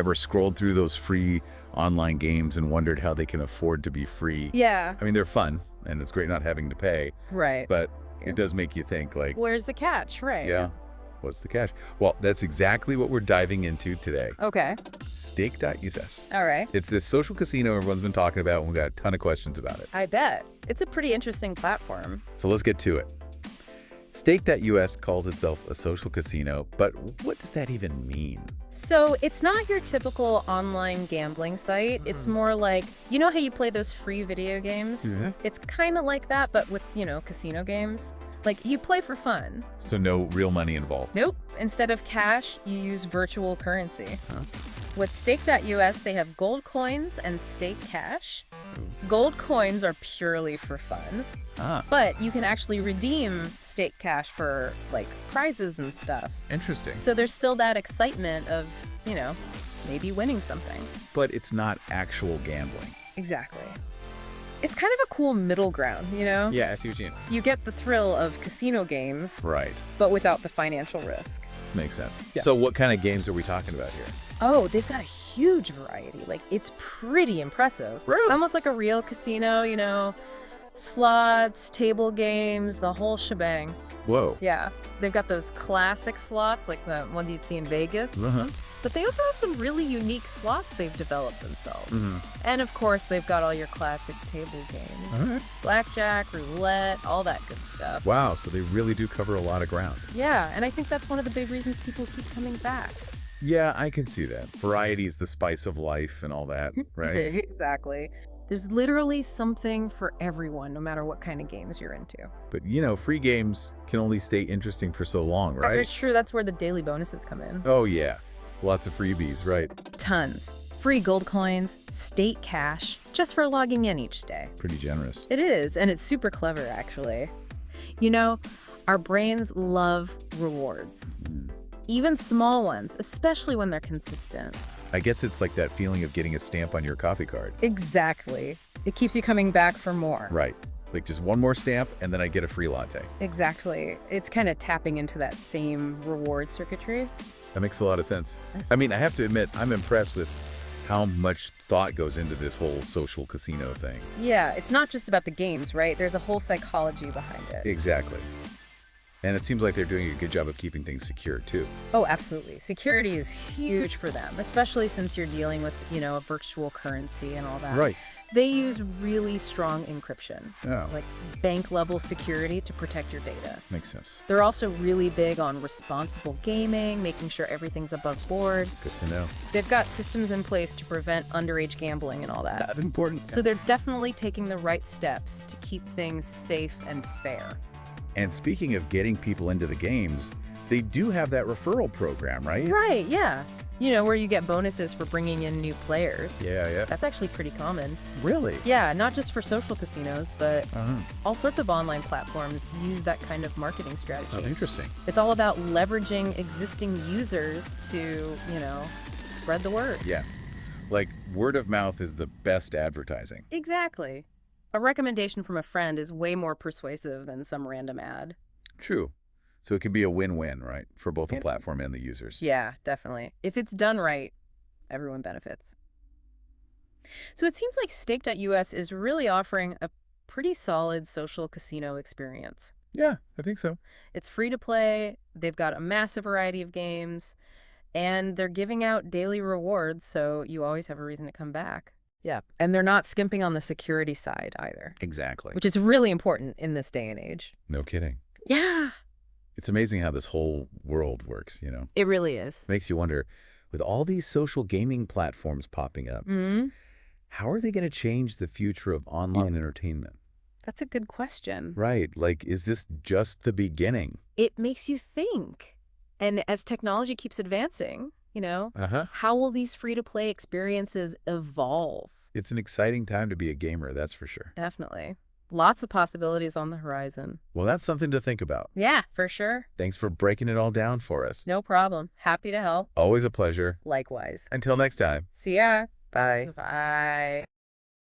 ever scrolled through those free online games and wondered how they can afford to be free? Yeah. I mean, they're fun, and it's great not having to pay, Right. but it does make you think, like, Where's the catch? Right. yeah, what's the catch? Well, that's exactly what we're diving into today. Okay. Stake.us. All right. It's this social casino everyone's been talking about, and we've got a ton of questions about it. I bet. It's a pretty interesting platform. So let's get to it. Stake.us calls itself a social casino, but what does that even mean? So it's not your typical online gambling site. It's more like, you know how you play those free video games? It's kind of like that, but with, casino games. Like, you play for fun. So no real money involved? Nope. Instead of cash, you use virtual currency. Huh? With Stake.us, they have gold coins and stake cash. Gold coins are purely for fun, but you can actually redeem stake cash for, like, prizes and stuff. Interesting. So there's still that excitement of, maybe winning something. But it's not actual gambling. Exactly. It's kind of a cool middle ground, Yeah, I see what you mean. You get the thrill of casino games, Right. but without the financial risk. Makes sense. Yeah. So what kind of games are we talking about here? Oh, they've got a huge variety. Like, it's pretty impressive. Really? Almost like a real casino, slots, table games, the whole shebang. Whoa. Yeah. They've got those classic slots, like the ones you'd see in Vegas. Uh-huh. But they also have some really unique slots they've developed themselves. And of course, they've got all your classic table games. All right. Blackjack, roulette, all that good stuff. Wow, so they really do cover a lot of ground. Yeah, and I think that's one of the big reasons people keep coming back. Yeah, I can see that. Variety is the spice of life and all that, right? Exactly. There's literally something for everyone, no matter what kind of games you're into. But, free games can only stay interesting for so long, right? That's true. That's where the daily bonuses come in. Oh, yeah. Lots of freebies, right? Tons. Free gold coins, stake cash, just for logging in each day. Pretty generous. It is, and it's super clever, actually. Our brains love rewards. Even small ones, especially when they're consistent. I guess it's like that feeling of getting a stamp on your coffee card. Exactly. It keeps you coming back for more. Right. Like just one more stamp, and then I get a free latte. Exactly. It's kind of tapping into that same reward circuitry. That makes a lot of sense. I mean, I have to admit, I'm impressed with how much thought goes into this whole social casino thing. Yeah, it's not just about the games, right? There's a whole psychology behind it. Exactly. And it seems like they're doing a good job of keeping things secure, too. Oh, absolutely. Security is huge for them, especially since you're dealing with, a virtual currency and all that. Right. They use really strong encryption, Oh. like bank-level security to protect your data. Makes sense. They're also really big on responsible gaming, making sure everything's above board. Good to know. They've got systems in place to prevent underage gambling and all that. That's important. So they're definitely taking the right steps to keep things safe and fair. And speaking of getting people into the games, they do have that referral program, right? Right, yeah. Where you get bonuses for bringing in new players. Yeah. That's actually pretty common. Really? Yeah, not just for social casinos, but all sorts of online platforms use that kind of marketing strategy. Oh, interesting. It's all about leveraging existing users to, spread the word. Yeah. Like, word of mouth is the best advertising. Exactly. A recommendation from a friend is way more persuasive than some random ad. True. So it can be a win-win, right? For both the platform and the users. Yeah, definitely. If it's done right, everyone benefits. So it seems like Stake.us is really offering a pretty solid social casino experience. Yeah, I think so. It's free to play, they've got a massive variety of games, and they're giving out daily rewards, so you always have a reason to come back. Yeah, and they're not skimping on the security side either. Exactly. Which is really important in this day and age. No kidding. Yeah. It's amazing how this whole world works, It really is. Makes you wonder, with all these social gaming platforms popping up, how are they going to change the future of online entertainment? That's a good question. Right. Like, is this just the beginning? It makes you think. And as technology keeps advancing, how will these free-to-play experiences evolve? It's an exciting time to be a gamer, that's for sure. Definitely. Lots of possibilities on the horizon. Well, that's something to think about. Yeah, for sure. Thanks for breaking it all down for us. No problem. Happy to help. Always a pleasure. Likewise. Until next time. See ya. Bye. Bye.